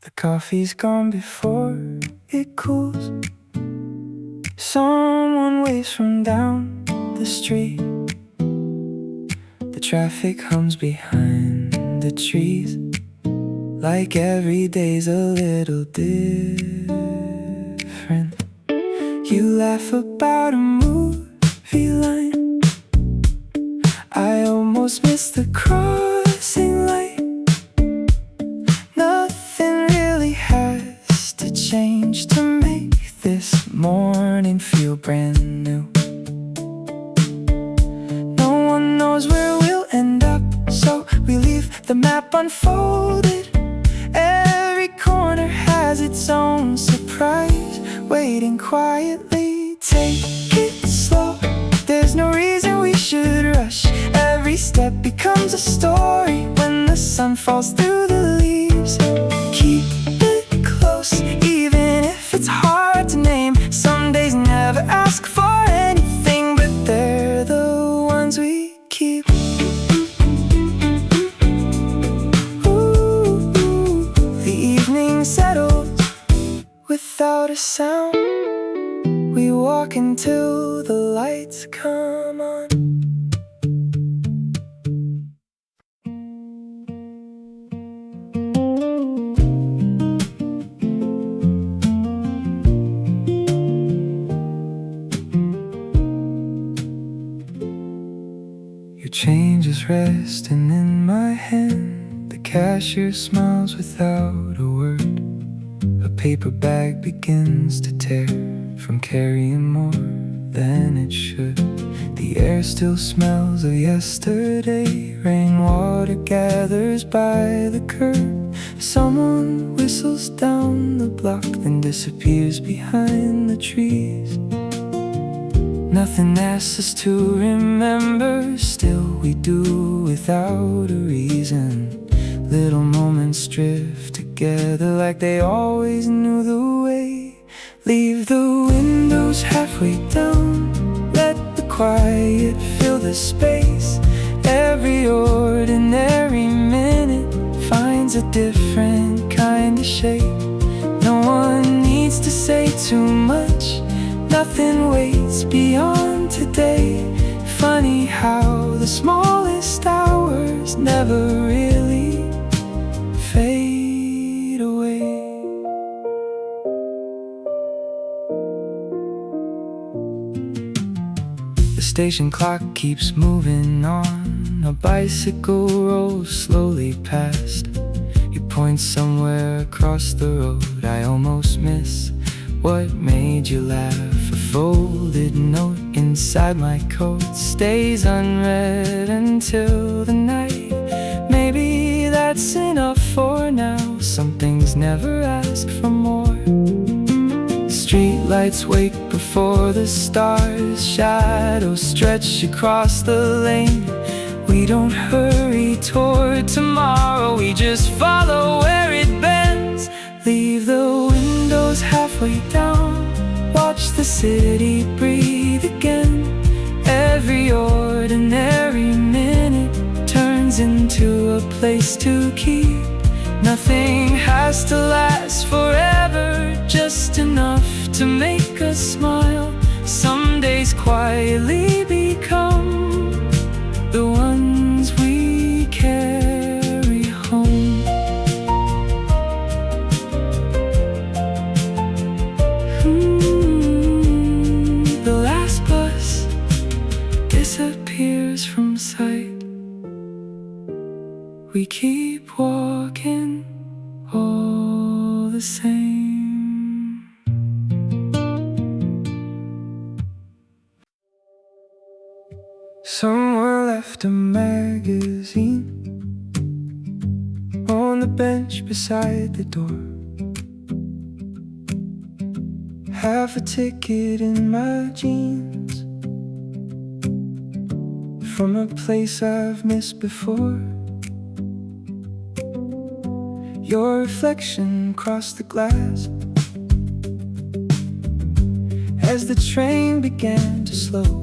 The coffee's gone before it cools. Someone waves from down the street. The traffic hums behind the trees, like every day's a little different. You laugh about a movie line. I almost missed the crossing light. Nothing really has to change to make this morning feel brand new. No one knows where we'll end up, so we leave the map unfolded. Every corner has its own surprise, waiting quietly. Take it slow, there's no reason we should rush. Every step becomes a story when the sun falls through the leaves. Keep it close, even if it's hard to name. Some days never ask for anything, but they're the ones we keep. Ooh, the evening settles without a sound. We walk until the lights come on. Your change is resting in my hand. The cashier smiles without a word. A paper bag begins to tear from carrying more than it should. The air still smells of yesterday. Rainwater gathers by the curb. Someone whistles down the block, then disappears behind the trees. Nothing asks us to remember, still we do without a reason. Little moments drift together like they always knew the way. Leave the windows halfway down, let the quiet fill the space. Every ordinary minute finds a different kind of shape. No one needs to say too much, nothing waits beyond today. Funny how the smallest hours never really fade away. The station clock keeps moving on. A bicycle rolls slowly past. You point somewhere across the road. I almost miss what made you laugh. A folded note inside my coat stays unread until the night. Maybe that's enough for now. Some things never ask for more. Streetlights wake before the stars. Shadows stretch across the lane. We don't hurry toward tomorrow, we just follow where it bends. Leave the windows halfway down, watch the city breathe again. Every ordinary minute turns into a place to keep. Nothing has to last forever, just enough to make us smile. Some days quietly become the ones we carry home. The last bus disappears from sight. We keep walking all the same. Someone left a magazine on the bench beside the door. Half a ticket in my jeans from a place I've missed before. Your reflection crossed the glass as the train began to slow.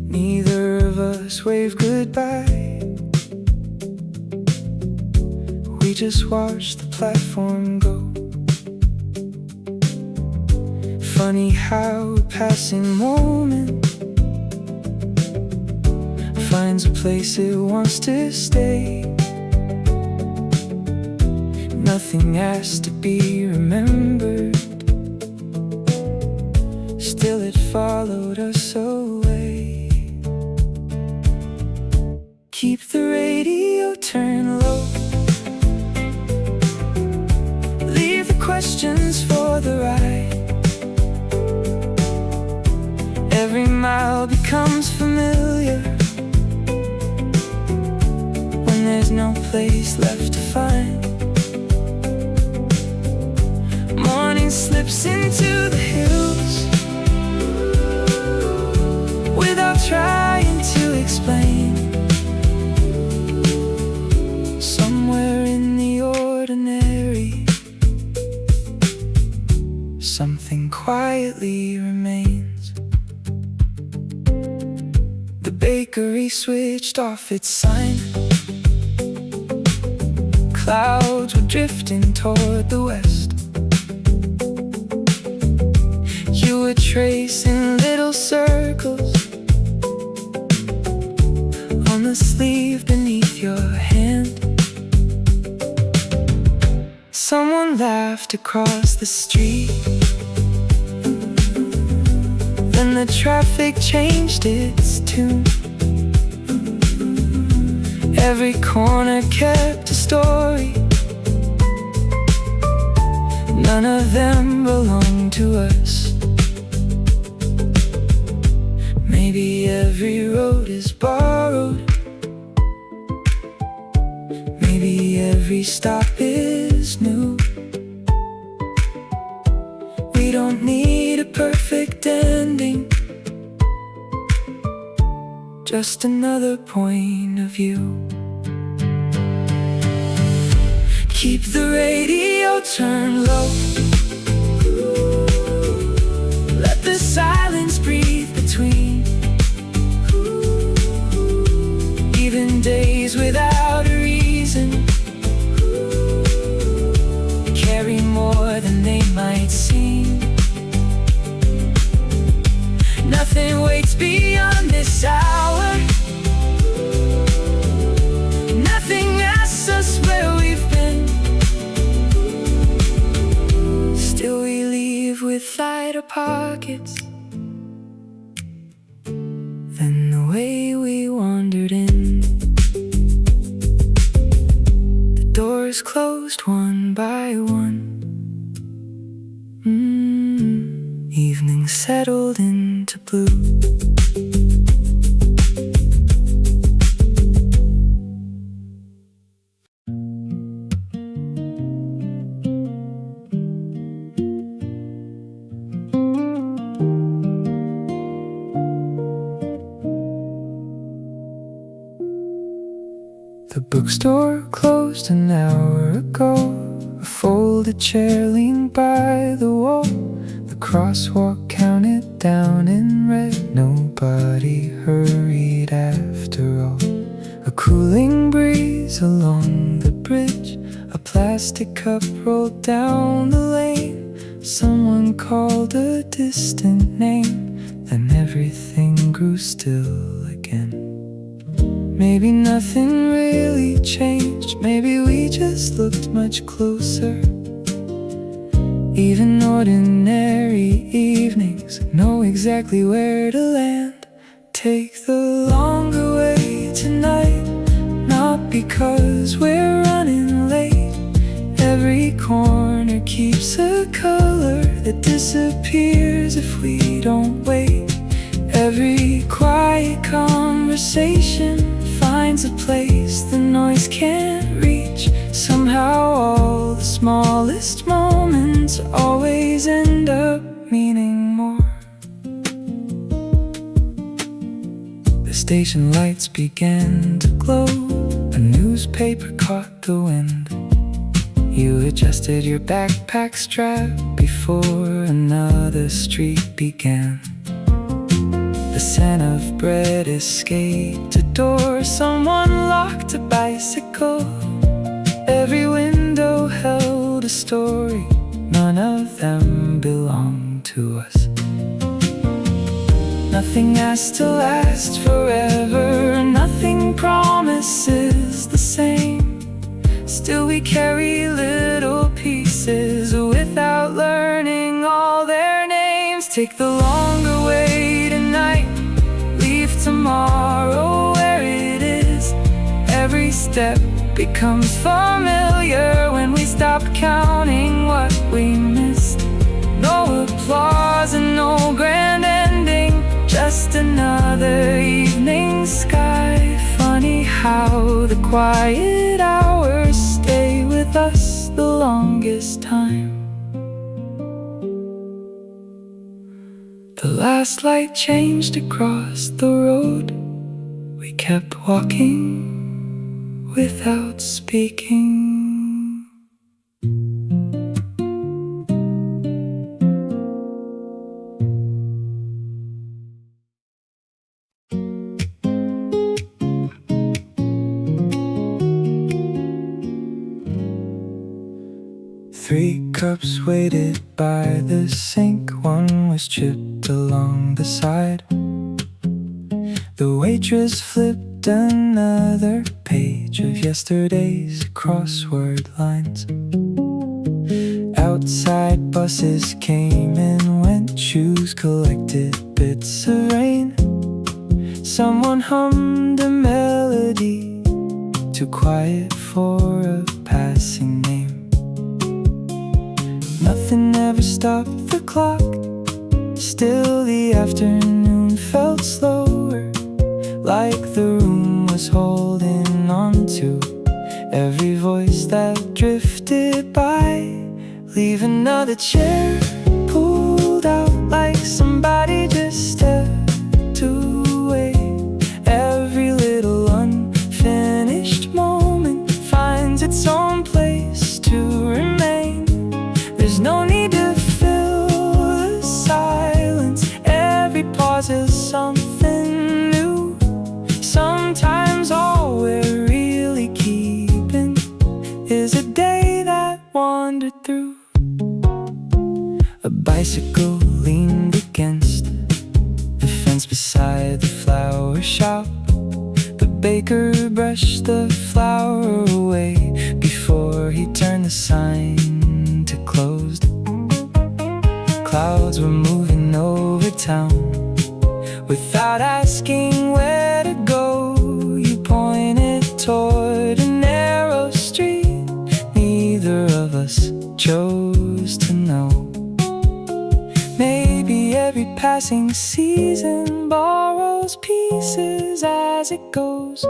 Neither of us waved goodbye. We we just watched the platform go. Funny how a passing moment finds a place it wants to stay. Nothing has to be remembered, still it followed us away. Keep the radio turned low, leave the questions for the ride. Every mile becomes familiar when there's no place left to find. Morning slips into the hills without trying to explain. Somewhere in the ordinary, something quietly remains. The bakery switched off its sign. Clouds were drifting toward the west. You were tracing little circles on the sleeve beneath your hand. Someone laughed across the street. Then the traffic changed its tune. Every corner kept a story. None of them belonged to us. Maybe every road is borrowed. Maybe every stop is new. We don't need a perfect ending, just another point of view. Keep the radio turned low, let the silence breathe between. Even days without a reason carry more than they might seem. Nothing waits beyond this hour. Nothing asks us where we've been. Still we leave with lighter pockets than the way we wandered in. The doors closed one by one. Evening settled into blue. The bookstore closed an hour ago. A folded chair leaned by the wall. The crosswalk counted down in red. Nobody hurried after all. A cooling breeze along the bridge. A plastic cup rolled down the lane. Someone called a distant name. Then everything grew still again. Maybe nothing really changed. Maybe we just looked much closer. Even ordinary evenings know exactly where to land. Take the longer way tonight, not because we're running late. Every corner keeps a color that disappears if we don't wait. Every quiet conversation finds a place the noise can't reach. Somehow all the smallest moments always end up meaning more. The station lights began to glow. A newspaper caught the wind. You adjusted your backpack strap before another street began. The scent of bread escaped a door. Someone locked a bicycle. Every window story, none of them belong to us. Nothing has to last forever, nothing promises the same. Still we carry little pieces without learning all their names. Take the longer way tonight, leave tomorrow where it is. Every step becomes familiar when we stop counting what we missed. No applause and no grand ending, just another evening sky. Funny how the quiet hours stay with us the longest time. The last light changed across the road. We kept walking without speaking. 3 cups waited by the sink, one was chipped along the side. The waitress flipped another page of yesterday's crossword lines. Outside buses came and went, shoes collected bits of rain. Someone hummed a melody, too quiet for a passing name. Nothing ever stopped the clock, still the afternoon felt slower, like the room was holding on to every voice that drifted by. Leave another chair pulled out like somebody just stepped away. Every little unfinished moment finds its own place to remain. There's no need to fill the silence, every pause is something new. Sometimes all we're really keeping is a day that wandered through. A bicycle leaned against the fence beside the flower shop. The baker brushed the flour away before he turned the sign to closed. Clouds were moving over town without asking where to go. You pointed toward a narrow street, neither of us chose to know. Maybe every passing season borrows pieces as it goes,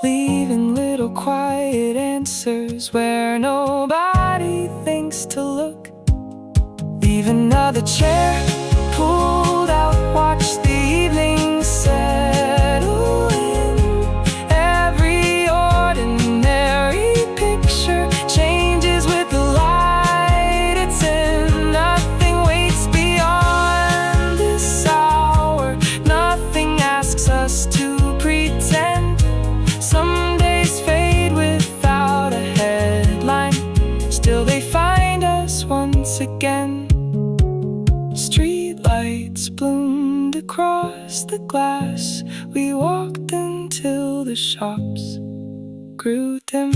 leaving little quiet answers where nobody thinks to look. Leave another chair pulled out, watch the evening settle in. Every ordinary picture changes with the light it's in. Nothing waits beyond this hour, nothing asks us to pretend. Some days fade without a headline, still they find us once again. Streetlights bloomed across the glass. We walked until the shops grew dim.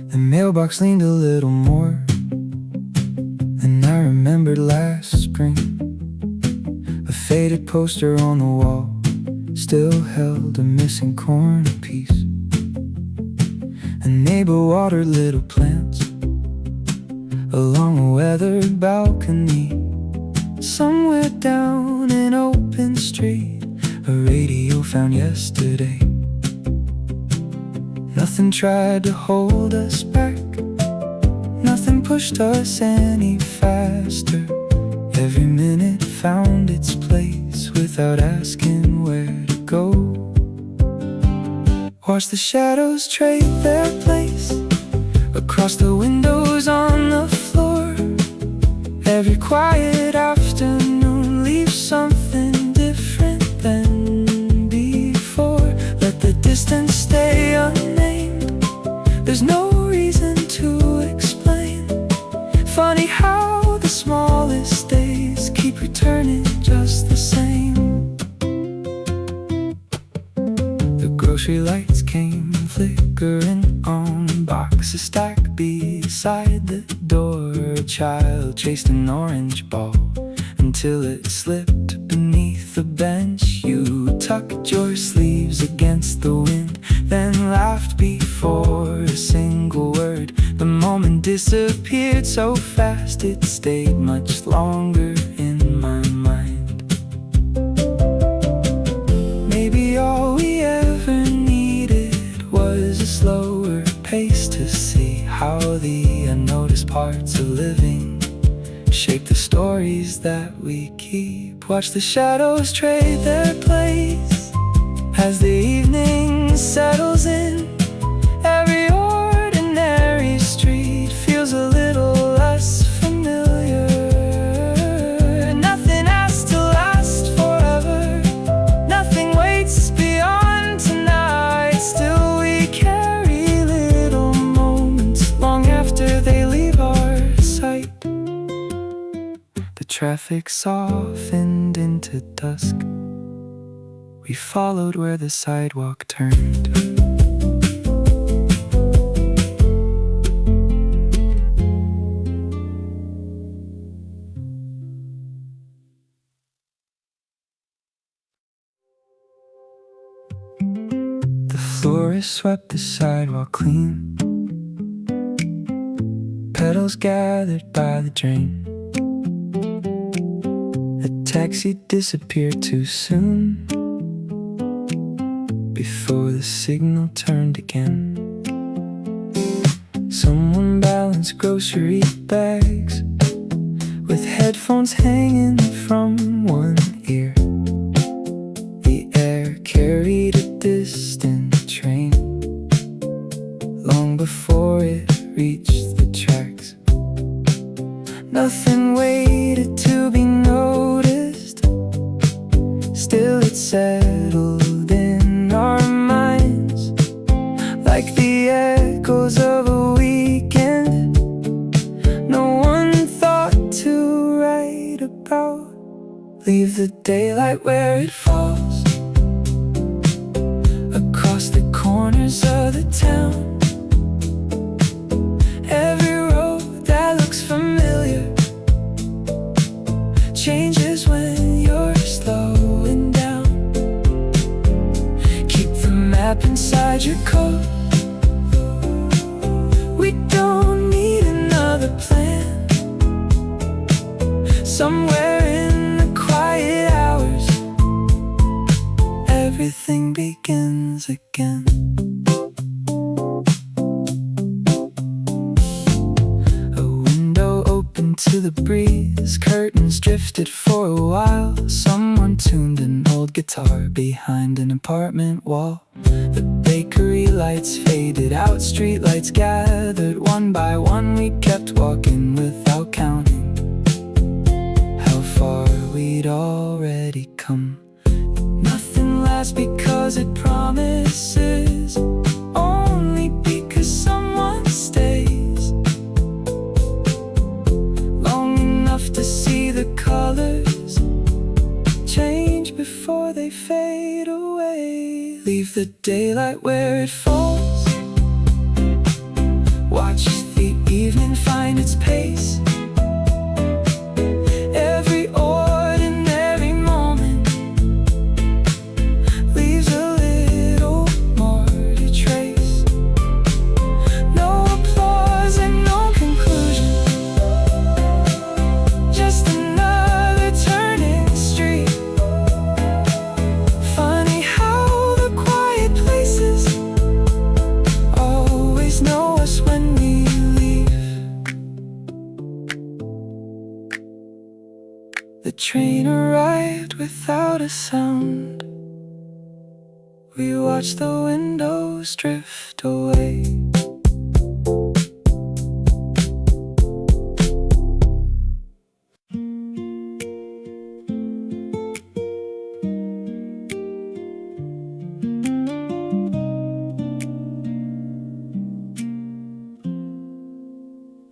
The mailbox leaned a little more than I remembered last spring. A faded poster on the wall still held a missing corner piece. A neighbor watered little plants along a weathered balcony. Somewhere down an open street, a radio found yesterday. Nothing tried to hold us back, nothing pushed us any faster. Every minute found its place without asking where to go. Watch the shadows trade their place across the windows on the floor. Every quiet afternoon leaves something different than before. Let the distance stay unnamed, there's no reason to explain. Funny how the smallest days keep returning just the same. The grocery lights came flickering on boxes stacked beside the door. A child chased an orange ball until it slipped beneath the bench. You tucked your sleeves against the wind, then laughed before a single word. The moment disappeared so fast it stayed much longer in my mind. Maybe all we ever needed was a slower pace to see how the unnoticed parts of living shape the stories that we keep. Watch the shadows trade their place as the evening settles in. Every ordinary street feels a little less familiar. Nothing has to last forever, nothing waits beyond tonight. Still we carry little moments long after they leave our sight. The traffic softened into dusk. We followed where the sidewalk turned. The florist swept the sidewalk clean, petals gathered by the drain. A taxi disappeared too soon before the signal turned again. Someone balanced grocery bags with headphones hanging from one ear. The air carried a distant train long before it reached the tracks. Nothing waited to be noticed, still it settled in our minds like the echoes of a weekend no one thought to write about. Leave the daylight where it falls across the corners of the town. Every road that looks familiar changes when you're slowing down. Keep the map inside your coat. We don't need another plan. Somewhere in the quiet hours, everything begins again. A window opened to the breeze, curtains drifted for a while. Someone tuned an old guitar behind an apartment wall. The bakery lights faded out, street lights gathered one by one. We kept walking without counting how far we'd already come. Nothing lasts because it promises, only because someone stays long enough to see the colors change before they fade away. Leave the daylight where it falls. Watch the evening find its pace. Every ordinary moment leaves a little more to trace. No applause and no conclusion, just another turning street. Funny how the quiet places always know us when we leave. The train arrived without a sound. We watched the windows drift away.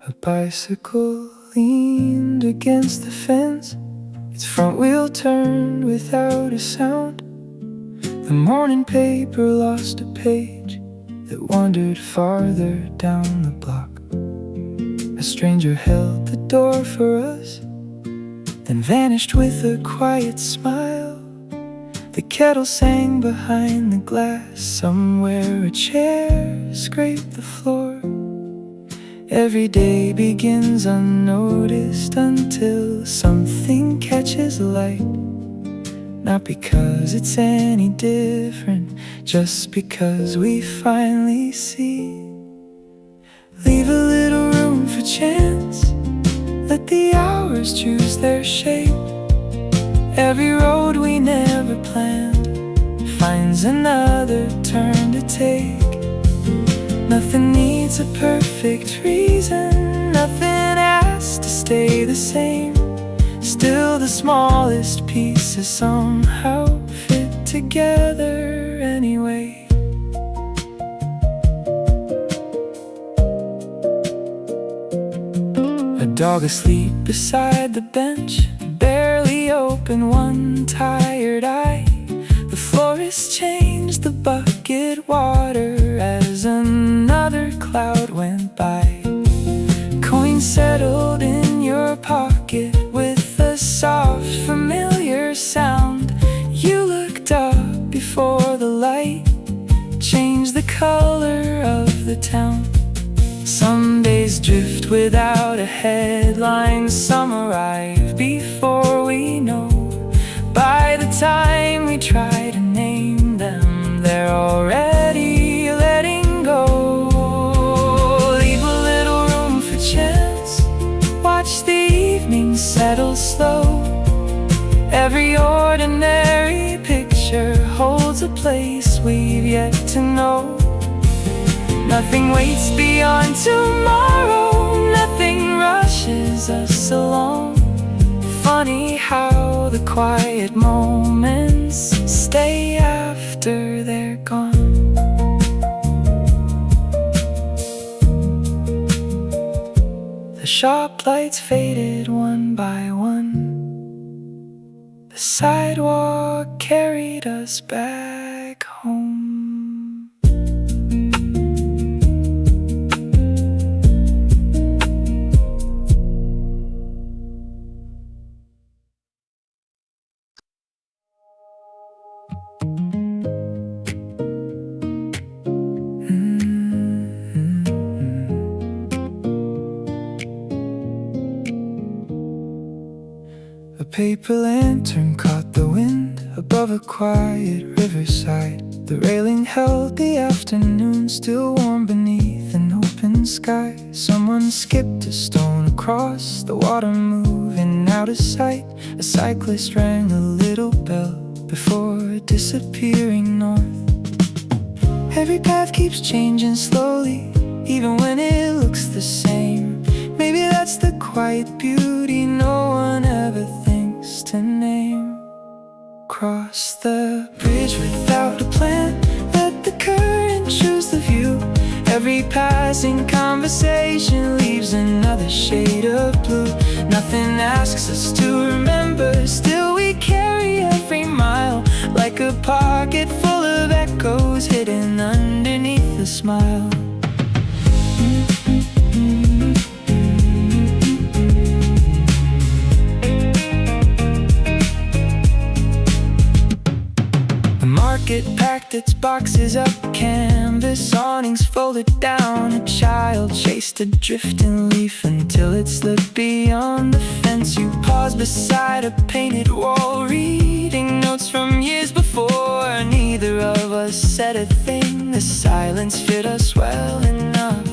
A bicycle leaned against the fence, its front wheel turned without a sound. The morning paper lost a page that wandered farther down the block. A stranger held the door for us, then vanished with a quiet smile. The kettle sang behind the glass. Somewhere a chair scraped the floor. Every day begins unnoticed until something catches light. Not because it's any different, just because we finally see. Leave a little room for chance, let the hours choose their shape. Every road we never planned finds another turn to take. Nothing needs a perfect reason, nothing has to stay the same. Still the smallest pieces somehow fit together anyway. A dog asleep beside the bench, barely open one tired eye. The florist changed the bucket water as another cloud went by. Coins settled in your pocket with a soft, familiar sound. You looked up before the light changed the color of the town. Some days drift without a headline, some arrive before we know. By the time we try to name them, they're already letting go. Leave a little room for chance, watch the evening settle slow. Every ordinary picture holds a place we've yet to know. Nothing waits beyond tomorrow, nothing rushes us along. Funny how the quiet moments stay after they're gone. The shop lights faded one by one. The sidewalk carried us back home. A paper lantern caught the wind above a quiet riverside. The railing held the afternoon still warm beneath an open sky. Someone skipped a stone across the water, moving out of sight. A cyclist rang a little bell before disappearing north. Every path keeps changing slowly, even when it looks the same. Maybe that's the quiet beauty no one ever thinks to name. Cross the bridge without a plan, let the current choose the view. Every passing conversation leaves another shade of blue. Nothing asks us to remember, still we carry every mile like a pocket full of echoes hidden underneath a smile. Market packed its boxes up, canvas awnings folded down. A child chased a drifting leaf until it slipped beyond the fence. You paused beside a painted wall, reading notes from years before. Neither of us said a thing, the silence fit us well enough.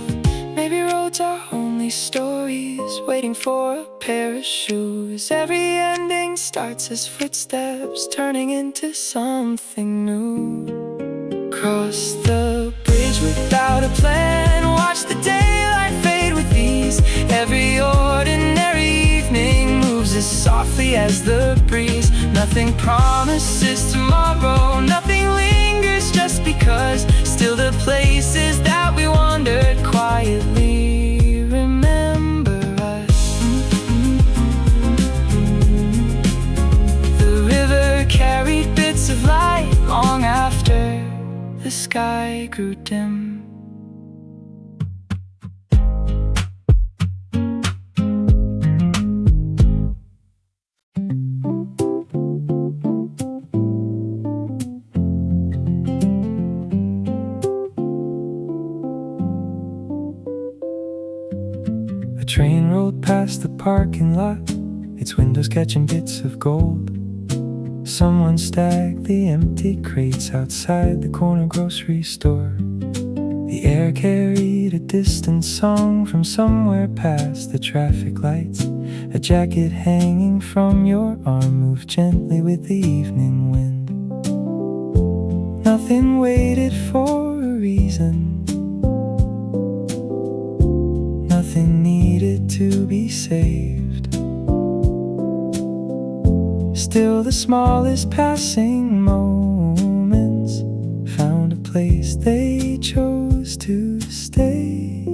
Maybe road words are only stories, waiting for a pair of shoes. Every ending starts as footsteps, turning into something new. Cross the bridge without a plan, watch the daylight fade with ease. Every ordinary evening moves as softly as the breeze. Nothing promises tomorrow, nothing lingers just because. Still the places that we wandered quietly remember us. The river carried bits of light long after the sky grew dim. A train rolled past the parking lot, its windows catching bits of gold. Someone stacked the empty crates outside the corner grocery store. The air carried a distant song from somewhere past the traffic lights. A jacket hanging from your arm moved gently with the evening wind. Nothing waited for a reason, nothing needed to be saved. Still the smallest passing moments found a place they chose to stay.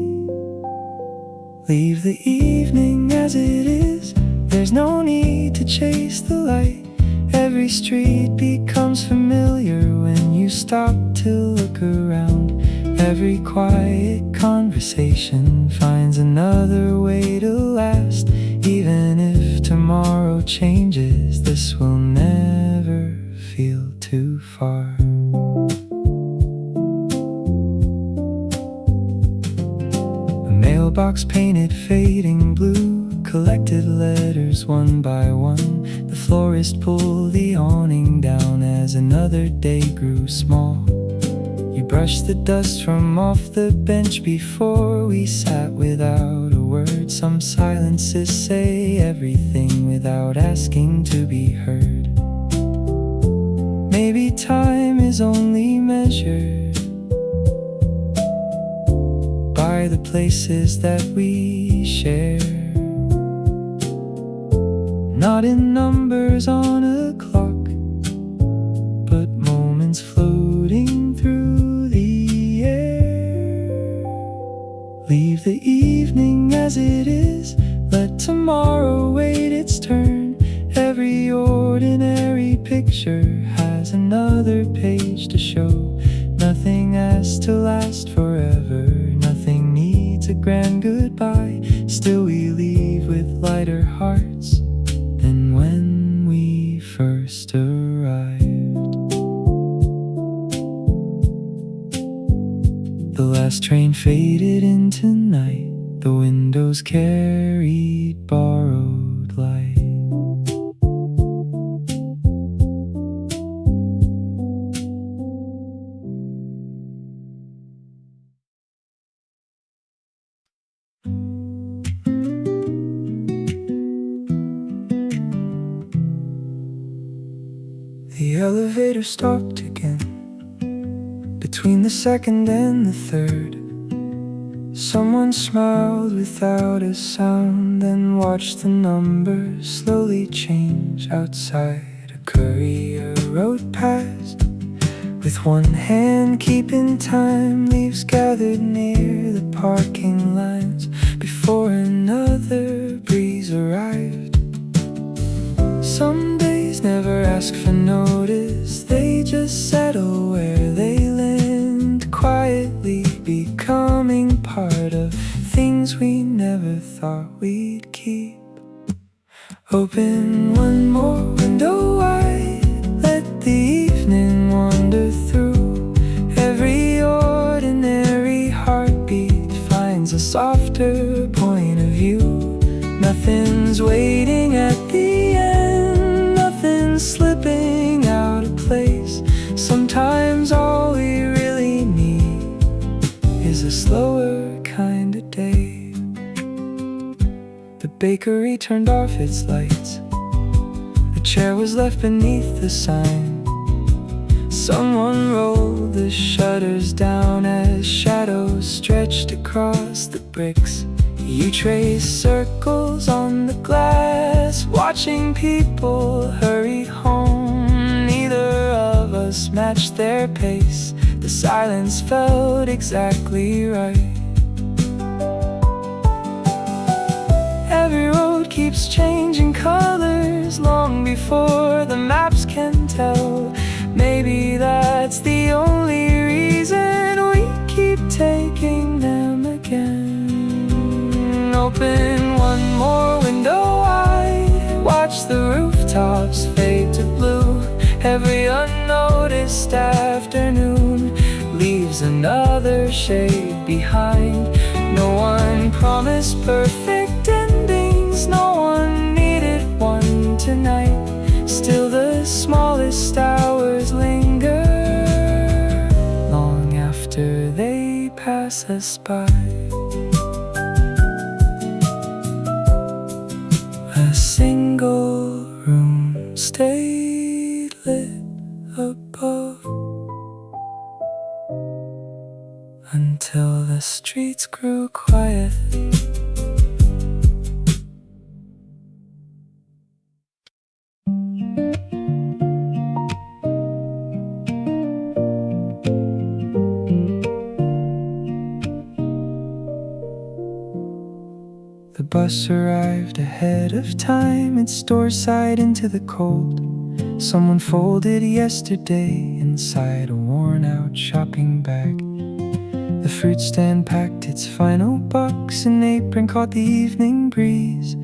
Leave the evening as it is, there's no need to chase the light. Every street becomes familiar when you stop to look around. Every quiet conversation finds another way to last. Even if tomorrow changes, this will never feel too far. A mailbox painted fading blue collected letters one by one. The florist pulled the awning down as another day grew small. You brushed the dust from off the bench before we sat without a word. Some silences say everything without asking to be heard. Maybe time is only measured by the places that we share, not in numbers on a clock, but moments floating through the air. Leave the evening as it is, let tomorrow wait its turn. Every ordinary picture has another page to show. Nothing has to last forever, nothing needs a grand goodbye. Still we leave with lighter hearts than when we first arrived. The last train faded into night, the windows carried borrowed light. The elevator stopped again, between the second and the third. Someone smiled without a sound, then watched the numbers slowly change outside. A courier rode past, with one hand keeping time. Leaves gathered near the parking lines before another breeze arrived. Some days never ask for notice, they just settle where they land, quietly becoming part of things we never thought we'd keep. Open one more window wide, let the evening wander through. Every ordinary heartbeat finds a softer point of view. Nothing's waiting at the end, nothing's slipping out of place. Sometimes all we really need is a slower kind of day. bakery turned off its lights. A chair was left beneath the sign. Someone rolled the shutters down as shadows stretched across the bricks. You traced circles on the glass, watching people hurry home. Neither of us matched their pace. The silence felt exactly right. Every road keeps changing colors long before the maps can tell. Maybe that's the only reason we keep taking them again. Open one more window wide, watch the rooftops fade to blue. Every unnoticed afternoon leaves another shade behind. No one promised perfect endings, no one needed one tonight. Still the smallest hours linger long after they pass us by. A single room stayed lit above until the streets grew quiet. The bus arrived ahead of time, its door sighed into the cold. Someone folded yesterday inside a worn-out shopping bag. The fruit stand packed its final bucks, an apron caught the evening breeze.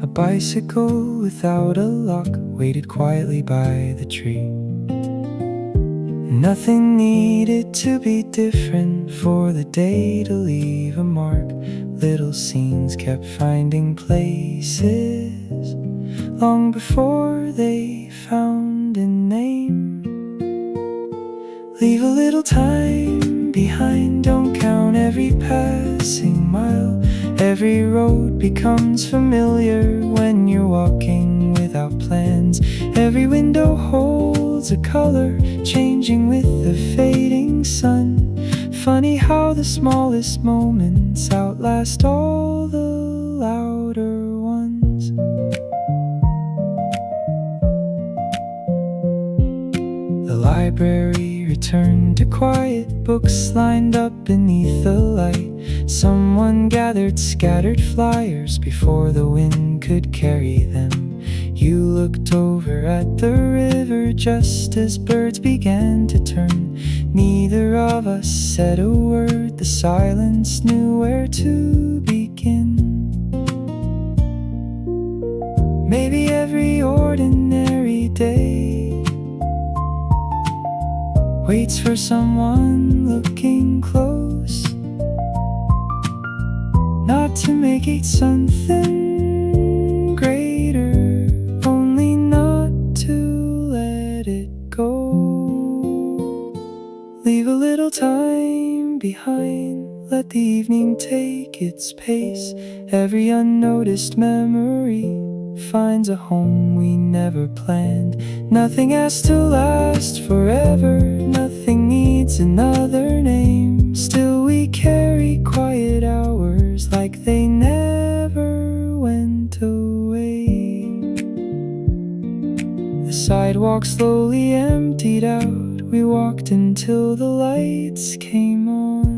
A bicycle without a lock waited quietly by the tree. Nothing needed to be different for the day to leave a mark. Little scenes kept finding places long before they found a name. Leave a little time behind, don't count every passing mile. Every road becomes familiar when you're walking without plans. Every window holds a color, changing with the fading sun. Funny how the smallest moments outlast all the louder ones. The library returned to quiet, books lined up beneath the light. Someone gathered scattered flyers before the wind could carry them. You looked over at the river just as birds began to turn. Neither of us said a word, the silence knew where to begin. Maybe every ordinary day waits for someone looking close, not to make it something greater, only not to let it go. Leave a little time behind, let the evening take its pace. Every unnoticed memory finds a home we never planned. Nothing has to last forever, nothing needs another name. Still we carry quiet hours like they never went away. The sidewalk slowly emptied out. We walked until the lights came on.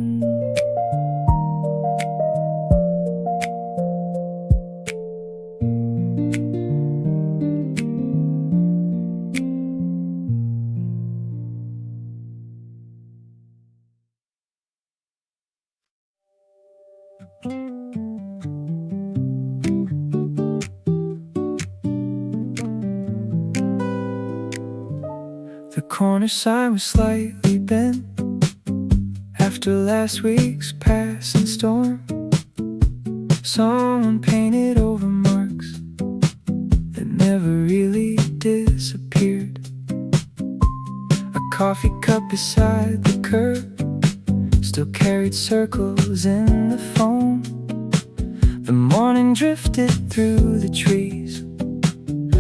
The corner sign was slightly bent after last week's passing storm. Someone painted over marks that never really disappeared. A coffee cup beside the curb still carried circles in the foam. The morning drifted through the trees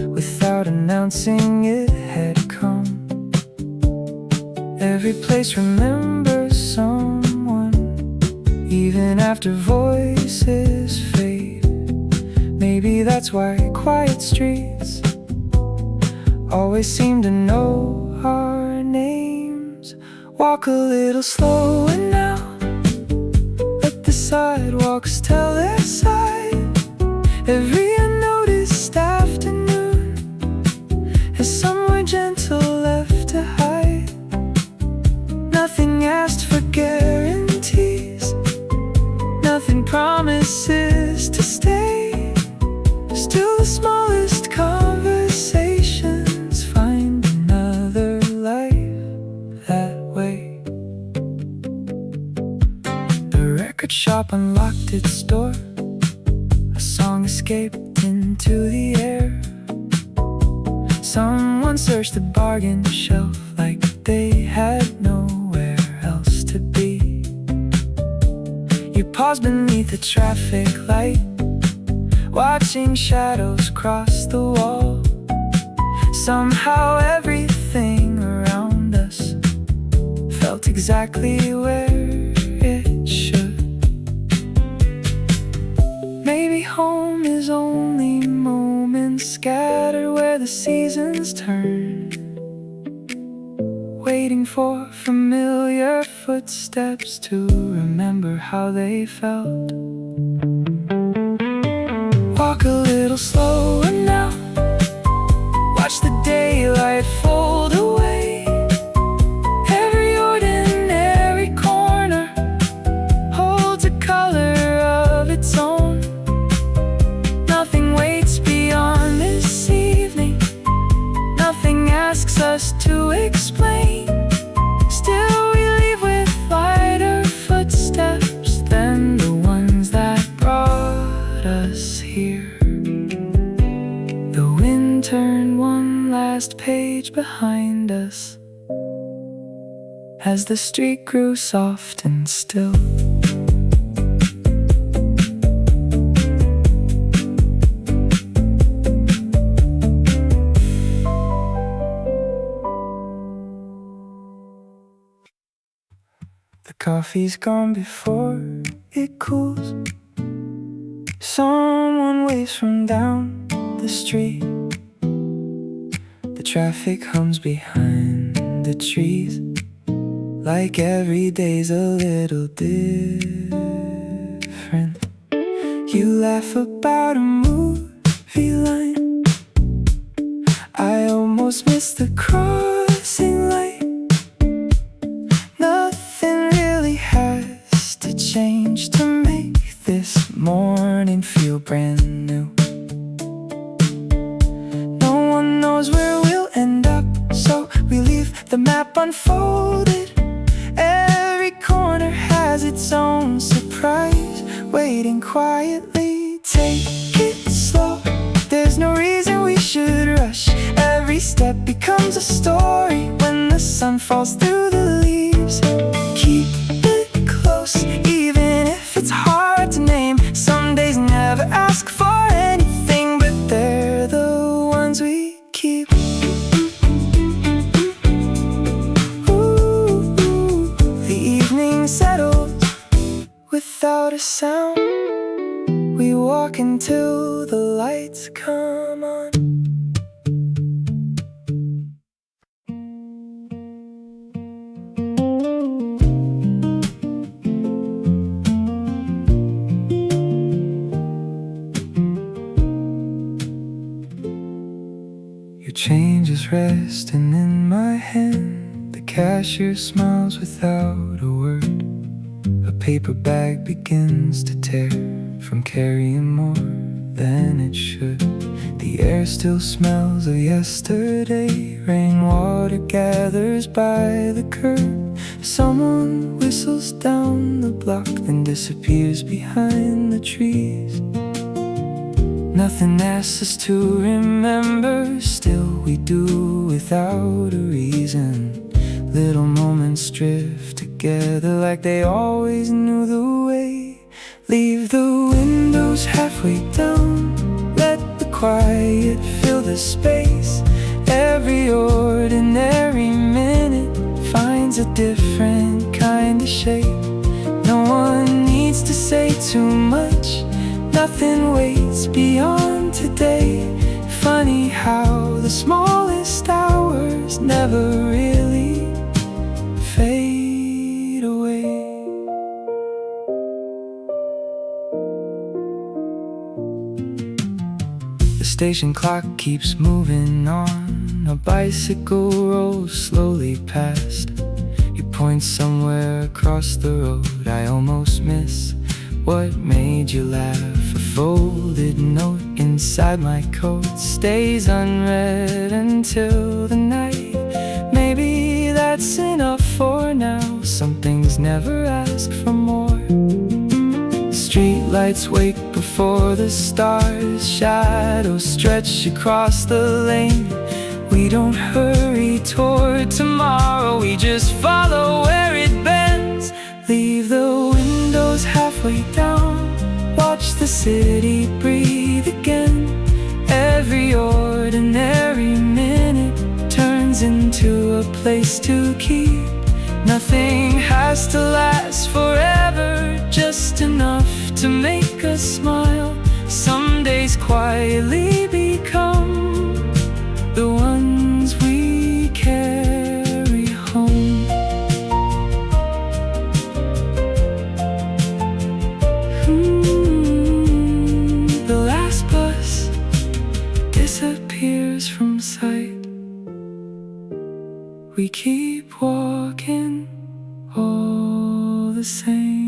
without announcing it had come. Every place remembers someone, even after voices fade. Maybe that's why quiet streets always seem to know our names. Walk a little slower now, let the sidewalks tell their side. Every unnoticed afternoon has somewhere gentle left to hide. Nothing asked for guarantees, nothing promises to stay. Still the smallest conversations find another life that way. The record shop unlocked its door, a song escaped into the air. Someone searched the bargain shelf like they had nowhere else to be. You paused beneath a traffic light, watching shadows cross the wall. Somehow everything around us felt exactly where it should. Maybe home is only moments scattered where the seasons turn, waiting for familiar footsteps to remember how they felt. Walk a little slower now, watch the daylight fold away. Every ordinary corner holds a color of its own. Nothing waits beyond this evening, nothing asks us to explain. Still we leave with lighter footsteps than the ones that brought us here. The wind turned one last page behind us as the street grew soft and still. The coffee's gone before it cools. Someone waves from down the street. The traffic hums behind the trees, like every day's a little different. You laugh about a movie line, I almost missed the crossing light. Nothing really has to change to make this morning feel brand new. No one knows where we'll end up, so we leave the map unfolded. Every corner has its own surprise, waiting quietly. Take it slow, there's no reason we should rush. Every step becomes a story when the sun falls through the leaves. Keep it close, even if it's hard to name. Some days never ask for anything, but they're the ones we keep. Ooh, the evening settles without a sound. We walk until the lights come on. Your change is resting in my hand. The cashier smiles without a word. A paper bag begins to tear from carrying more than it should. The air still smells of yesterday. Rainwater gathers by the curb. Someone whistles down the block, then disappears behind the trees. Nothing asks us to remember, still we do without a reason. Little moments drift together like they always knew the way. Leave the windows halfway down, let the quiet fill the space. Every ordinary minute finds a different kind of shape. No one needs to say too much, nothing waits beyond today. Funny how the smallest hours never really fade away. The station clock keeps moving on, a bicycle rolls slowly past. You point somewhere across the road, I almost miss what made you laugh. A folded note inside my coat stays unread until the night. Maybe that's enough for now. Some things never ask for more. Streetlights wake before the stars, shadows stretch across the lane. We don't hurry toward tomorrow, we just follow where it bends. Leave the windows halfway down, watch the city breathe again. Every ordinary minute turns into a place to keep. Nothing has to last forever, just enough to make us smile. Some days quietly become the ones we carry home. The last bus disappears from sight. We keep walking all the same.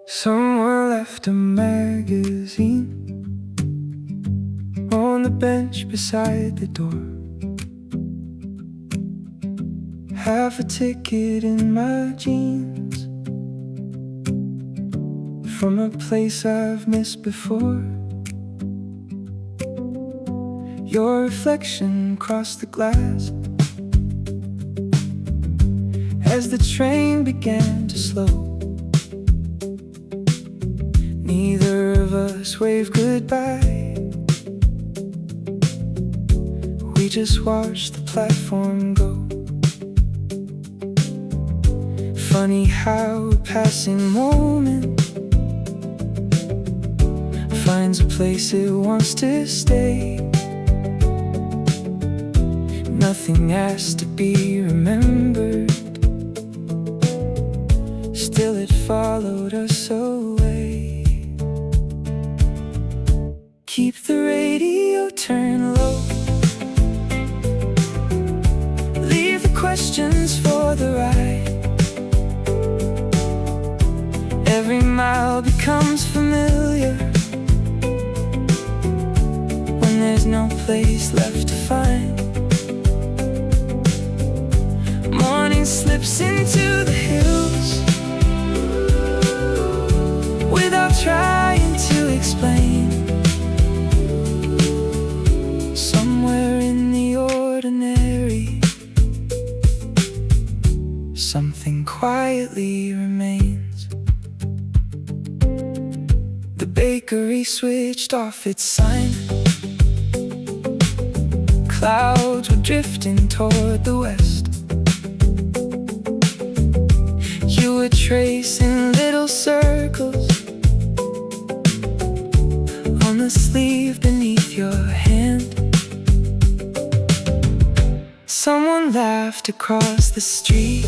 Someone left a magazine on the bench beside the door. Half a ticket in my jeans from a place I've missed before. Your reflection crossed the glass as the train began to slow. Neither of us waved goodbye. We just watched the platform go. Funny how a passing moment finds a place it wants to stay. Nothing has to be remembered, still it followed us away. Keep the radio turned low, leave the questions for the ride. Every mile becomes familiar when there's no place left to find. Morning slips into the hills without trying to explain. Somewhere in the ordinary, something quietly remains. The bakery switched off its sign. Clouds were drifting toward the west. You were tracing little circles on the sleeve beneath your hand. Someone laughed across the street.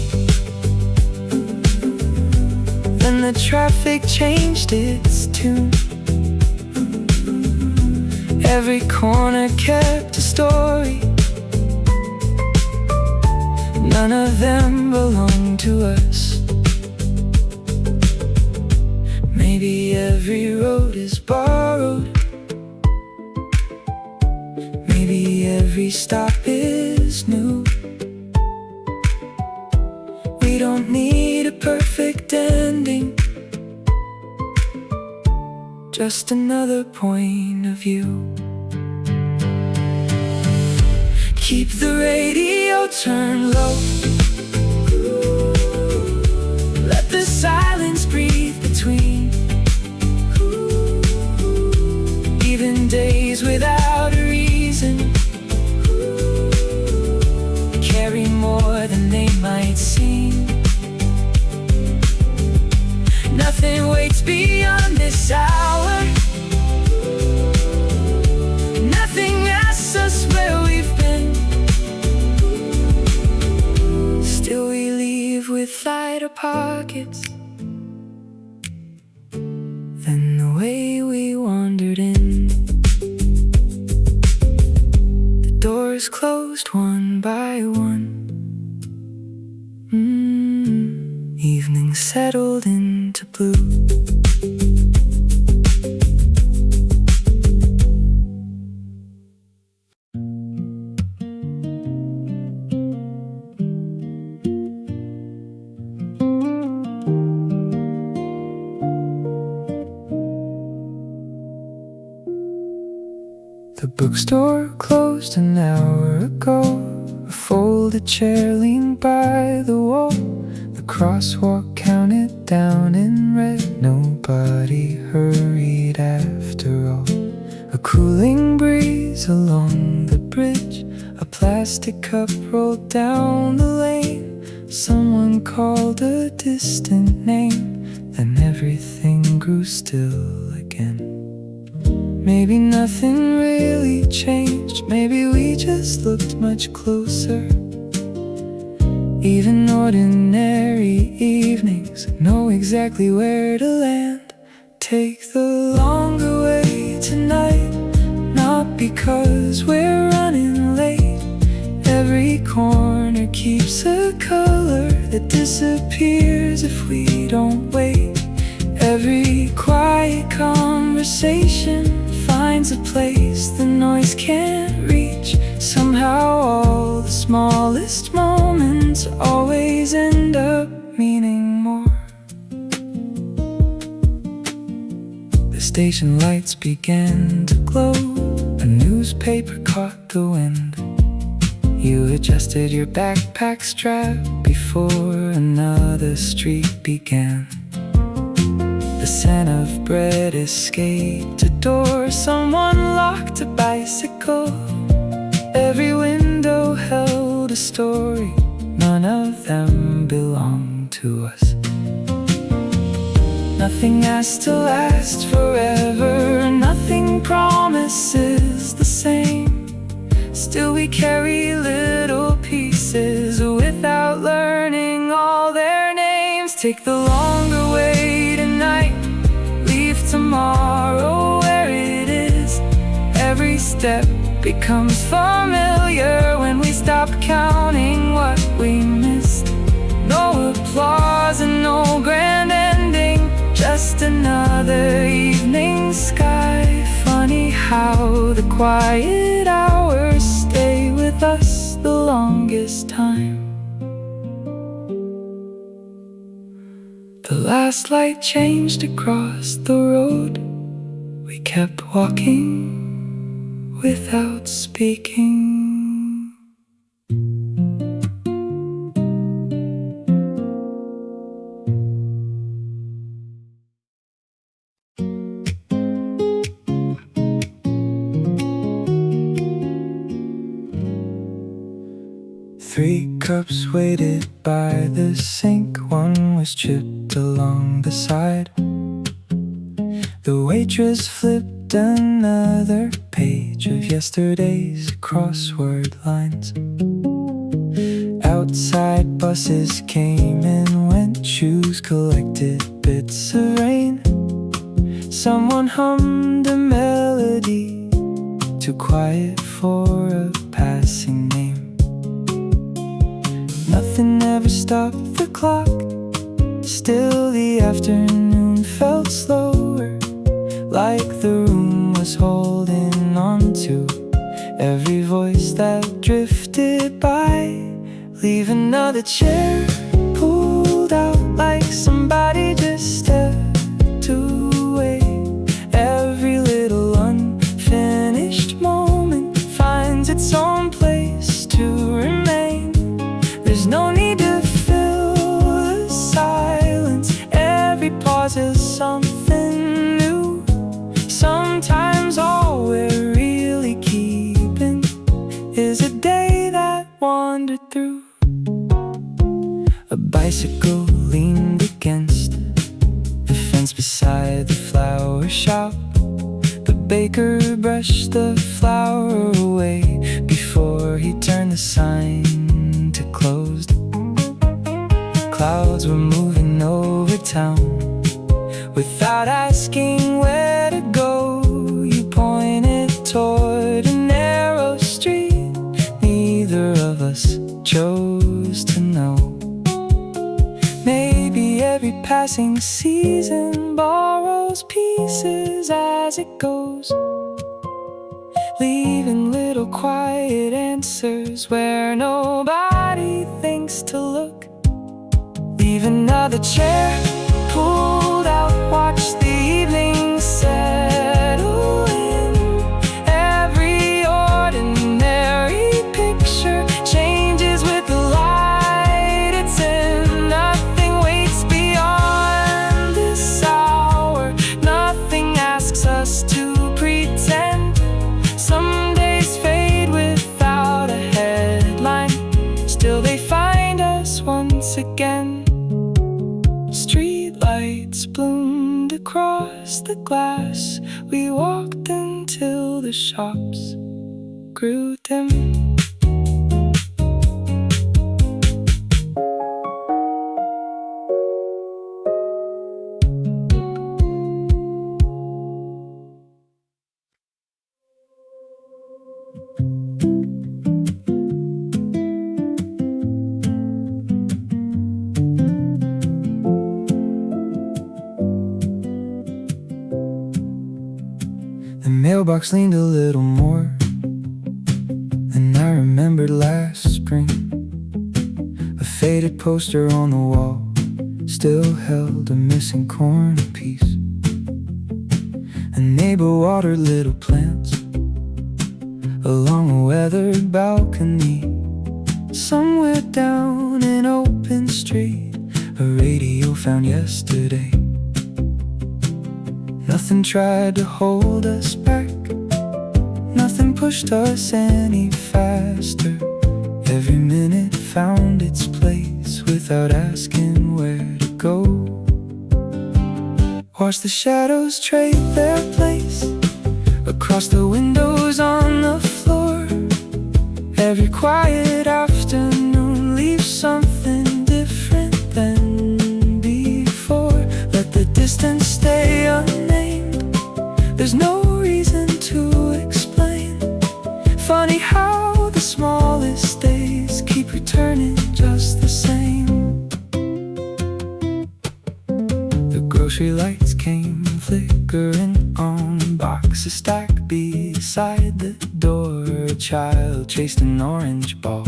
Then the traffic changed its tune. Every corner kept a story. None of them belonged to us. Maybe every road is borrowed. Maybe every stop is new. We don't need a perfect ending, just another point of view. Keep the radio turned low. Let the silence breathe between. Even days without a reason carry more than they might seem. Nothing waits beyond this hour. Nothing asks us where we've been. Still we leave with lighter pockets than the way we wandered in. The doors closed one by one. Evening settled into blue. The bookstore closed an hour ago. A folded chair leaned by the wall. The crosswalk counted down in red. Nobody hurried after all. A cooling breeze along the bridge. A plastic cup rolled down the lane. Someone called a distant name. Then everything grew still again. Maybe nothing really changed. Maybe we just looked much closer. Even ordinary evenings know exactly where to land. Take the longer way tonight, not because we're running late. Every corner keeps a color that disappears if we don't wait. Every quiet conversation finds a place the noise can't reach. Somehow all the smallest moments always end up meaning more. The station lights began to glow. A newspaper caught the wind. You adjusted your backpack strap before another street began. The scent of bread escaped a door. Someone locked a bicycle. Every window held a story. None of them belonged to us. Nothing has to last forever. Nothing promises the same. Still we carry little pieces without learning all their names. Take the longer way tonight, leave tomorrow where it is. Every step becomes familiar when we stop counting what we missed. No applause and no grand ending, just another evening sky. Funny how the quiet hours stay with us the longest time. The last light changed across the road. We kept walking without speaking. 3 cups waited by the sink. One was chipped along the side. The waitress flipped another page of yesterday's crossword lines. Outside buses came and went. Shoes collected bits of rain. Someone hummed a melody too quiet for a passing name. Nothing ever stopped the clock. Still the afternoon felt slower, like the room was holding on to every voice that drifted by. Leave another chair pulled out like somebody just stepped away. Every little unfinished moment finds its own place something new. Sometimes all we're really keeping is a day that wandered through. A bicycle leaned against the fence beside the flower shop. The baker brushed the flour away before he turned the sign to closed. Clouds were moving over town without asking where to go. You pointed toward a narrow street neither of us chose to know. Maybe every passing season borrows pieces as it goes, leaving little quiet answers where nobody thinks to look. Leave another chair pulled out, watch the evening settle in. Every ordinary picture changes with the light it's in. Nothing waits beyond this hour, nothing asks us to pretend. Some days fade without a headline, still they find us once again. Streetlights bloomed across the glass. We walked until the shops grew dim. The mailbox leaned a little more than I remembered last spring. A faded poster on the wall still held a missing corner piece. A neighbor watered little plants along a weathered balcony. Somewhere down an open street, a radio found yesterday. Nothing tried to hold us back, nothing pushed us any faster. Every minute found its place without asking where to go. Watch the shadows trade their place across the windows on the floor. Every quiet afternoon leaves something different than before. Let the distance stay unnamed, there's no reason to explain. Funny how the smallest days keep returning just the same. The grocery lights came flickering on boxes stacked beside the door. A child chased an orange ball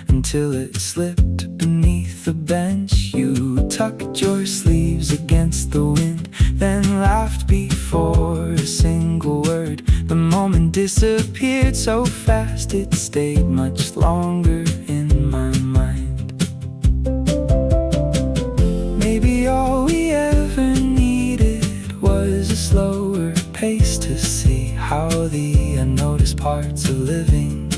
until it slipped beneath the bench. You tucked your sleeves against the wind, then laughed before a single word. The moment disappeared so fast it stayed much longer in my mind. Maybe all we ever needed was a slower pace to see how the unnoticed parts of living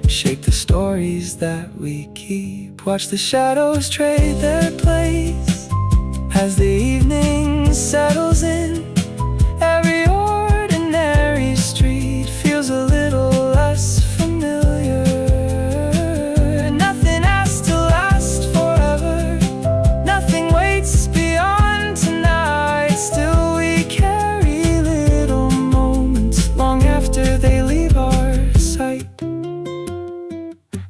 shape the stories that we keep. Watch the shadows trade their place as the evening settles in. Every ordinary street feels a little less familiar. Nothing has to last forever, nothing waits beyond tonight. Still we carry little moments long after they leave our sight.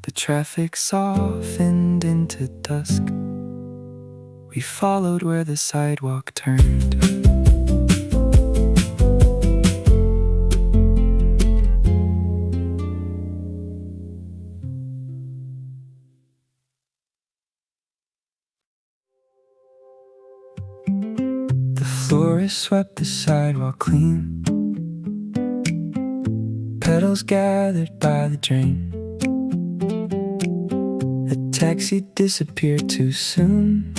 The traffic softened into dusk. We followed where the sidewalk turned. The florist swept the sidewalk clean, petals gathered by the drain. A taxi disappeared too soon.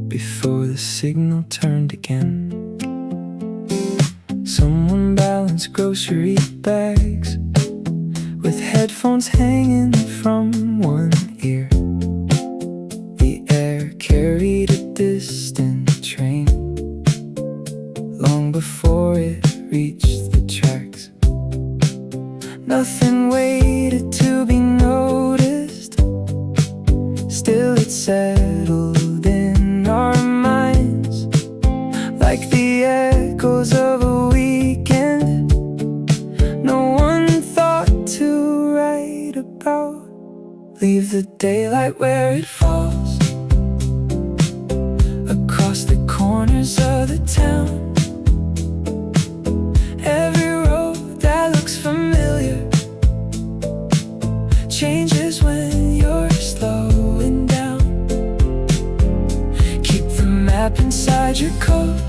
before the signal turned again. Someone balanced grocery bags with headphones hanging from one ear. The air carried a distant train long before it reached the tracks. Nothing waited to be noticed, still it settled in our minds like the echoes of a weekend no one thought to write about. Leave the daylight where it falls, across the corners of the town. Every road that looks familiar changes when you're slowing down. Keep the map inside your coat.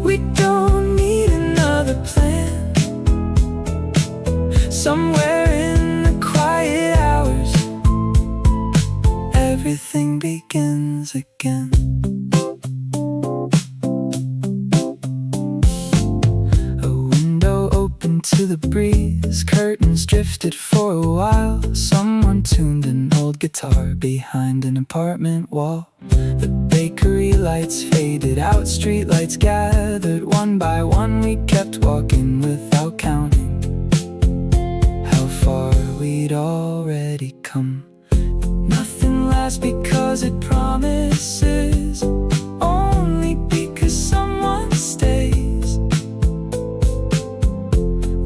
We don't need another plan. Somewhere in the quiet hours, everything begins again. A window opened to the breeze, curtains drifted for a while. Someone tuned an old guitar behind an apartment wall. The bakery lights faded out, street lights gathered one by one. We kept walking without counting how far we'd already come. Nothing lasts because it promises, only because someone stays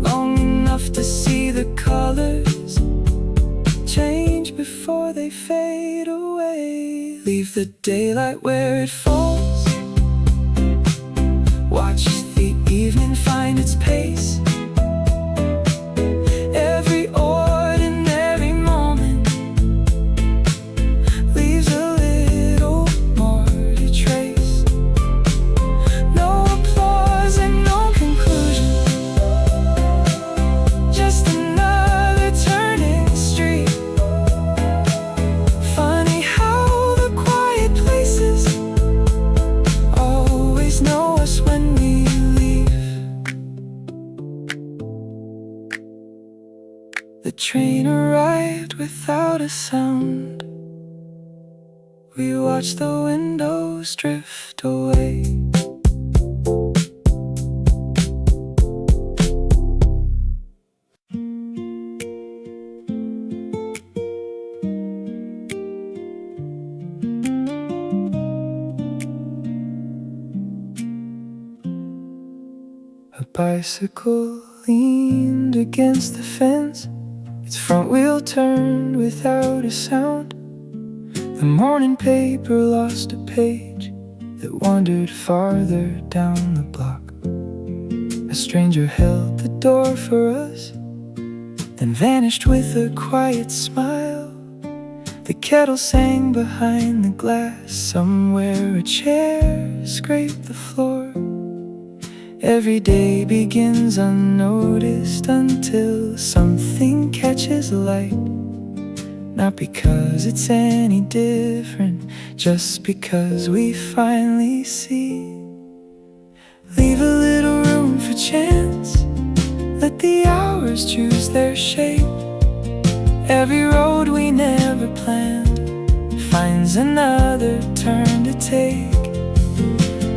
long enough to see the colors change before they fade away. Leave the daylight where it falls, watch the evening find its pace. Every ordinary moment leaves a little more to trace. No applause and no conclusion, just another turning street. Funny how the quiet places always know us when we leave. The train arrived without a sound. We watched the windows drift away. A bicycle leaned against the fence, its front wheel turned without a sound. The morning paper lost a page that wandered farther down the block. A stranger held the door for us, then vanished with a quiet smile. The kettle sang behind the glass. Somewhere a chair scraped the floor. Every day begins unnoticed until something catches light. Not because it's any different, just because we finally see. Leave a little room for chance, let the hours choose their shape. Every road we never planned finds another turn to take.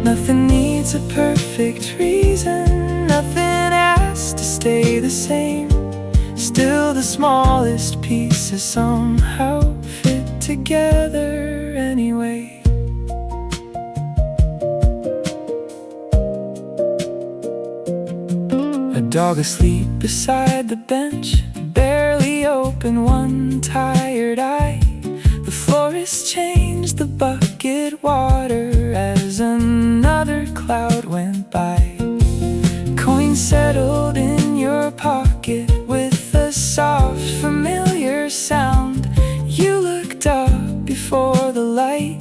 Nothing needs a perfect reason, nothing has to stay the same. Still the smallest pieces somehow fit together anyway. A dog asleep beside the bench, barely open one tired eye. The florist changed the bucket water as another cloud went by. Coins settled in your pocket with a soft, familiar sound. You looked up before the light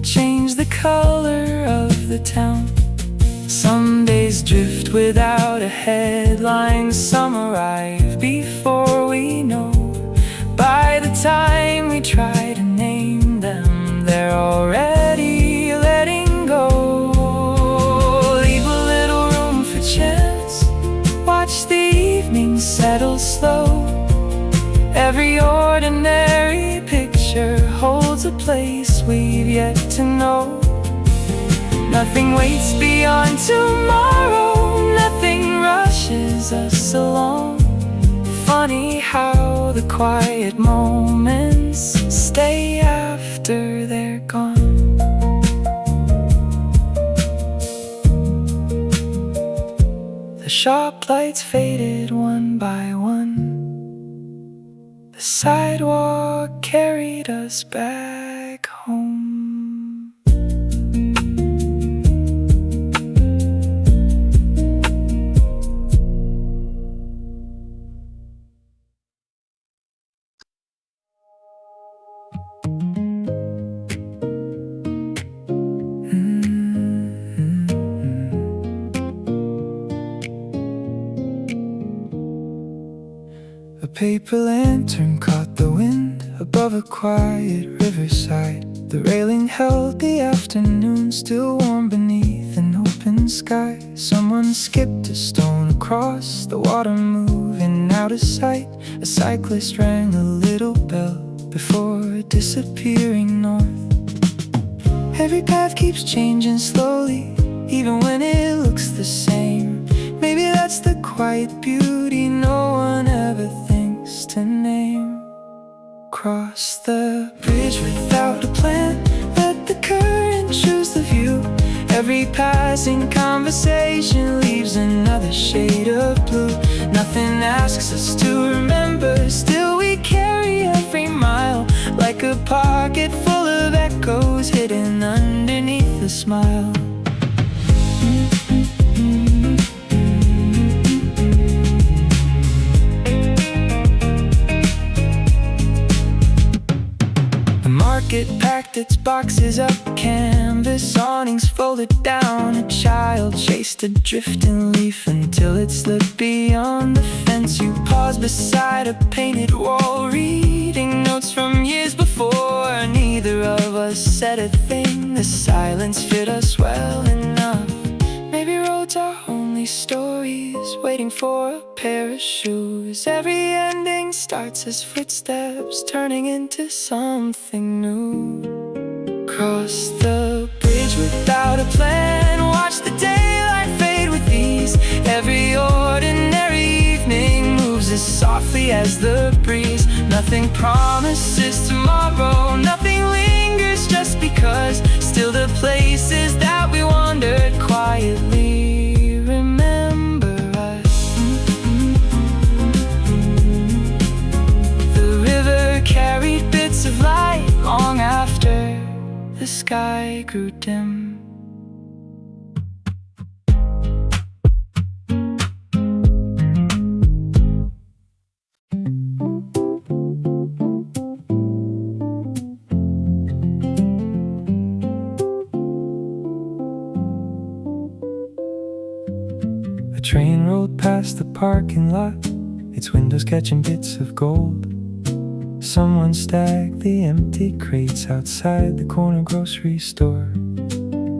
changed the color of the town. Some days drift without a headline, some arrive before we know. By the time we try to name them, they're they're already letting go. Leave a little room for chance, watch the evening settle slow. Every ordinary picture holds a place we've yet to know. Nothing waits beyond tomorrow, nothing rushes us along. Funny how the quiet moments stay after they're gone. The shop lights faded one by one. The sidewalk carried us back home. A paper lantern caught the wind above a quiet riverside. The railing held the afternoon, still warm beneath an open sky. Someone skipped a stone across the water, moving out of sight. A cyclist rang a little bell before disappearing north. Every path keeps changing slowly, even when it looks the same. Maybe that's the quiet beauty no one ever thinks to name. Cross the bridge without a plan, let the current choose the view. Every passing conversation leaves another shade of blue. Nothing asks us to remember, still we carry every mile like a pocket full of echoes hidden underneath a smile. Market packed its boxes up, canvas awnings folded down. A child chased a drifting leaf until it slipped beyond the fence. You paused beside a painted wall, reading notes from years before. Neither of us said a thing, the silence fit us well enough. Maybe roads are only stories, waiting for a pair of shoes. Every ending starts as footsteps, turning into something new. Cross the bridge without a plan, watch the daylight fade with ease. Every ordinary evening moves as softly as the breeze. Nothing promises tomorrow, nothing lingers just because. Still the places that we wandered quietly remember us. The river carried bits of light long after the sky grew dim. A train rolled past the parking lot, its windows catching bits of gold. Someone stacked the empty crates outside the corner grocery store.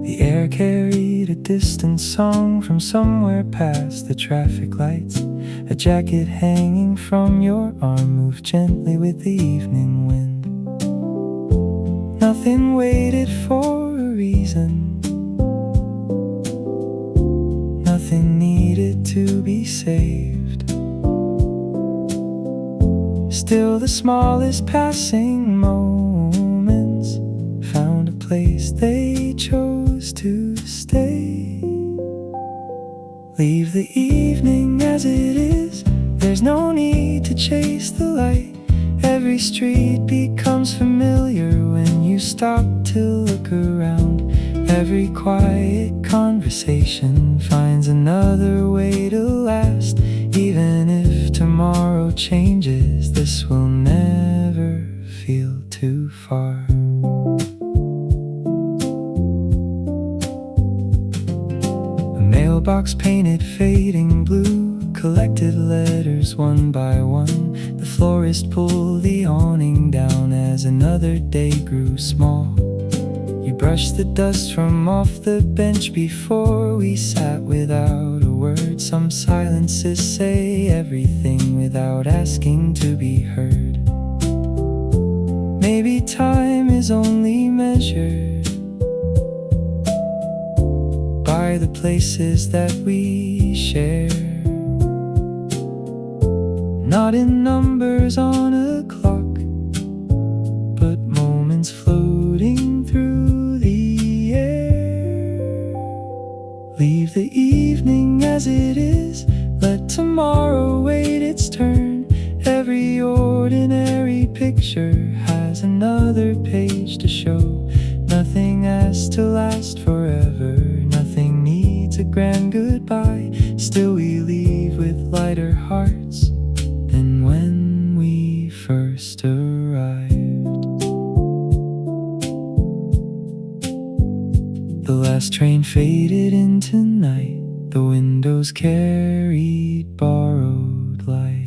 The air carried a distant song from somewhere past the traffic lights. A jacket hanging from your arm moved gently with the evening wind. Nothing waited for a reason, nothing needed to be saved. Still the smallest passing moments found a place they chose to stay. Leave the evening as it is, there's no need to chase the light. Every street becomes familiar when you stop to look around. Every quiet conversation finds another way to last. Even if tomorrow changes, this will never feel too far. A mailbox painted fading blue collected letters one by one. The florist pulled the awning down as another day grew small. brush the dust from off the bench before we sat without a word. Some silences say everything without asking to be heard. Maybe time is only measured by the places that we share, not in numbers on a clock, but moments floating through the air. Leave the evening as it is, let tomorrow wait its turn. Every ordinary picture has another page to show. Nothing has to last forever, nothing needs a grand goodbye. Still we leave with lighter hearts than when we first arrived. The last train faded into night, the windows carried borrowed light.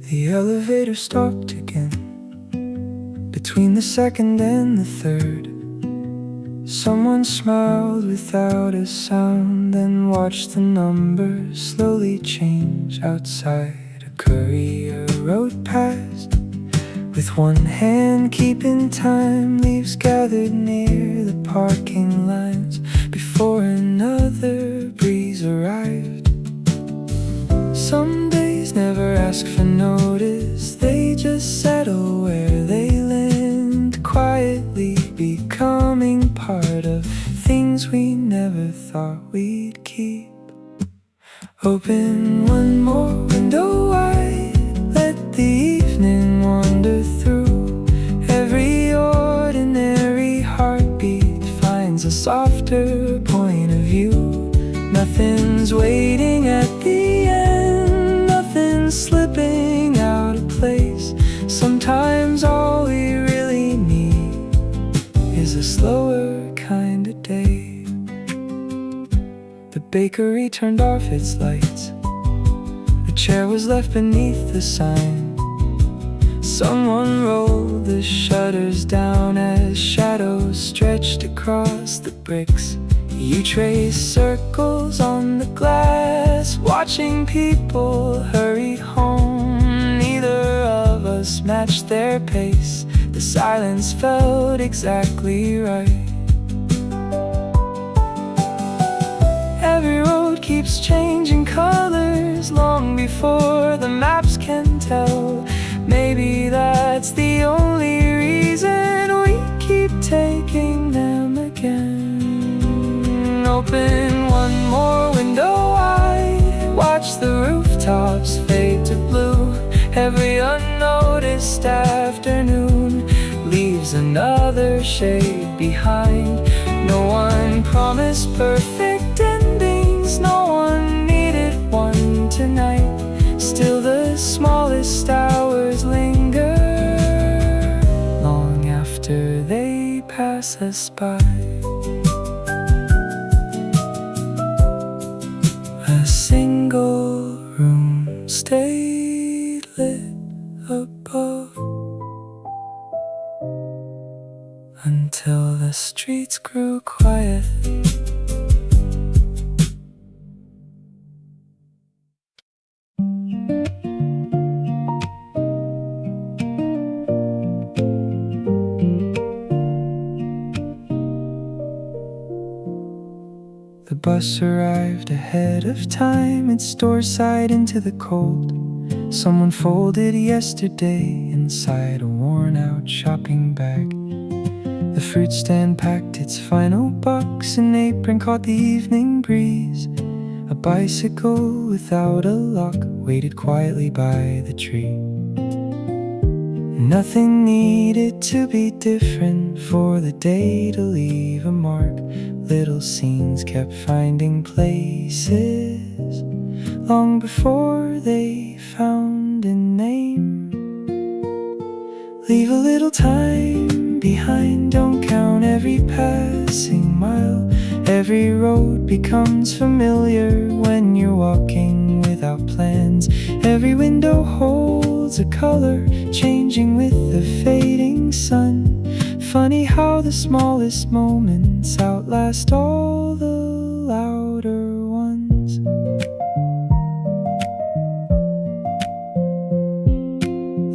The elevator stopped again, between the second and the third. Someone smiled without a sound, then watched the numbers slowly change. Outside, a courier rode past, with one hand keeping time. Leaves gathered near the parking lines before another breeze arrived. Some days never ask for notice, they just settle where they land, quietly becoming part of things we never thought we'd keep. Open one more window wide, let the evening wander through. Every ordinary heartbeat finds a softer point of view. Nothing's waiting at the end, nothing's slipping out of place. Sometimes all we really need is a slower kind of day. The bakery turned off its lights, a chair was left beneath the sign. Someone rolled the shutters down as shadows stretched across the bricks. You trace circles on the glass, watching people hurry home. Neither of us matched their pace, the silence felt exactly right. Every road keeps changing colors long before the maps can tell. Maybe that's the only reason we keep taking them again. Open one more window wide, watch the rooftops fade to blue. Every unnoticed afternoon leaves another shade behind. No one promised perfect endings, no one needed one tonight. Still the smallest hours linger long after they pass us by. A single room stayed lit above until the streets grew quiet. The bus arrived ahead of time, its doors sighed into the cold. Someone folded yesterday inside a worn-out shopping bag. The fruit stand packed its final box, an apron caught the evening breeze. A bicycle without a lock waited quietly by the tree. Nothing needed to be different for the day to leave a mark. Little scenes kept finding places long before they found a name. Leave a little time time behind. Don't count every passing mile. Every road becomes familiar when you're walking without plans. Every window holds a color, changing with the fading sun. Funny how the smallest moments outlast all the louder ones.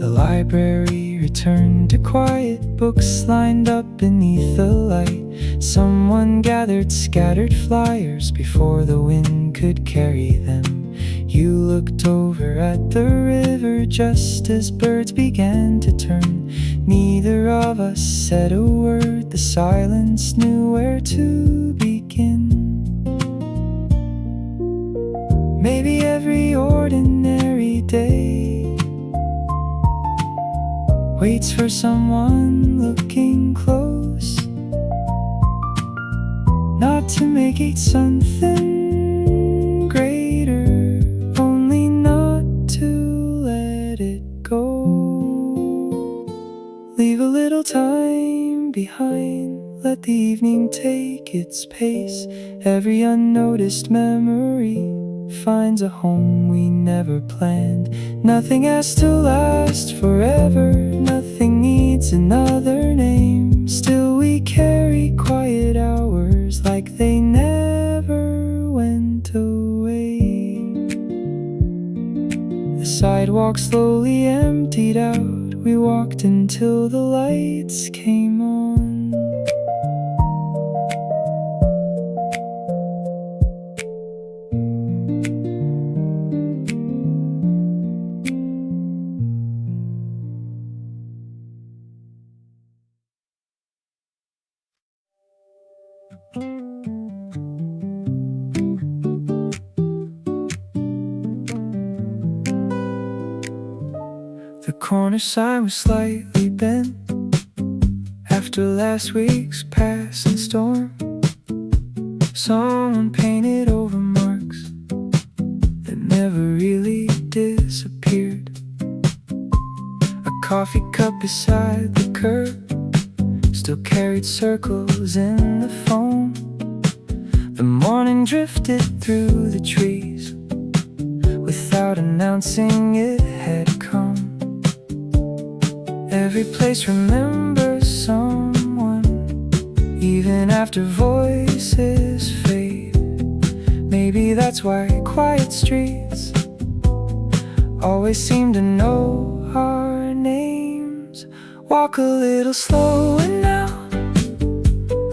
The library returned to quiet, books lined up beneath the light. Someone gathered scattered flyers before the wind could carry them. You looked over at the river just as birds began to turn. Neither of us said a word, the silence knew where to begin. Maybe every ordinary day waits for someone looking close, not to make it something greater, only not to let it go. Leave a little time behind, let the evening take its pace. Every unnoticed memory finds a home we never planned. Nothing has to last forever, nothing needs another name. Still we carry quiet hours like they never went away. The sidewalk slowly emptied out. We walked until the lights came on. The corner sign was slightly bent after last week's passing storm. Someone painted over marks that never really disappeared. A coffee cup beside the curb still carried circles in the foam. The morning drifted through the trees without announcing it had come. Every place remembers someone, even after voices fade. Maybe that's why quiet streets always seem to know our names. Walk a little slower now,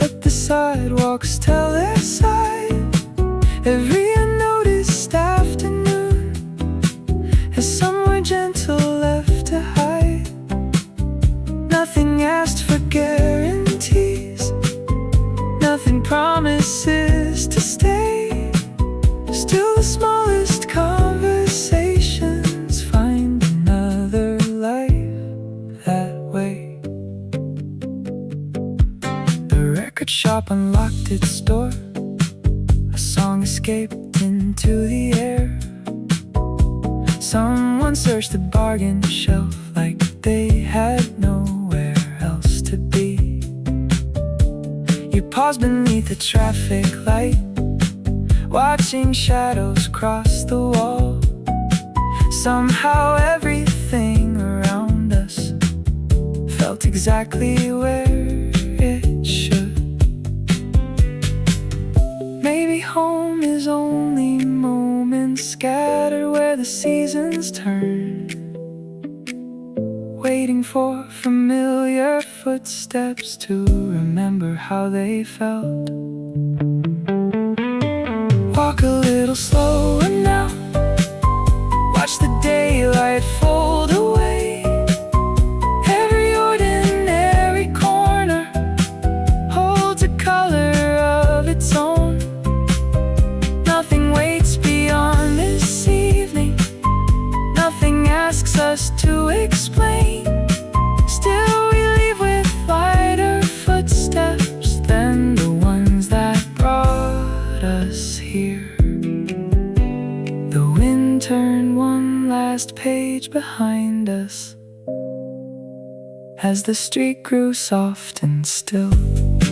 let the sidewalks tell their side. Every unnoticed afternoon has somewhere gentle left to hide. Nothing asked for guarantees, nothing promises to stay. Still the smallest conversations find another life that way. The record shop unlocked its door. A song escaped into the air. Someone searched the bargain shelf like they had nowhere else to be. You paused beneath a traffic light, watching shadows cross the wall. Somehow everything around us felt exactly where it should. Maybe home is only moments scattered where the seasons turn, waiting for familiar footsteps to remember how they felt. Walk a little slower now, watch the daylight fold away. Every ordinary corner holds a color of its own. Nothing waits beyond this evening, nothing asks us to explain. Still we leave with lighter footsteps than the ones that brought us here. The wind turned one last page behind us, as the street grew soft and still.